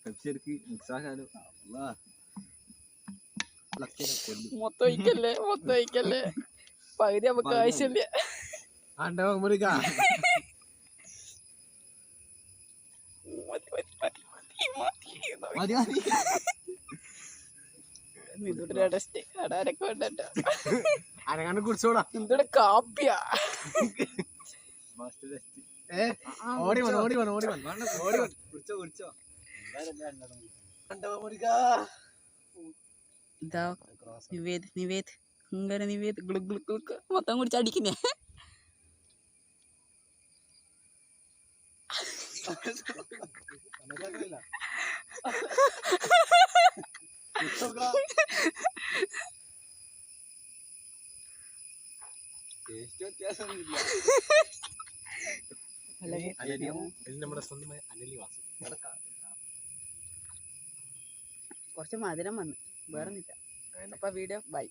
Pepsi എടുക്ക് mix ആക്കാലോ. മൊത്തം ഒഴിക്കല്ലേ പകുതി നമുക്ക് ആവശ്യമില്ല. കുടിച്ചോടാ എന്തുടെ കാപ്പിയാ. ഓടി ഇതാ നിവേദ് ഇങ്ങനെ നിവേദ് ഗുളുക്ക് മൊത്തം കുടിച്ചടിക്കുന്നേ. നമ്മുടെ സ്വന്തമായ അനലിവാസം കുറച്ച് മധുരം വന്നു വേറെ. അപ്പൊ വീഡിയോ ബൈ.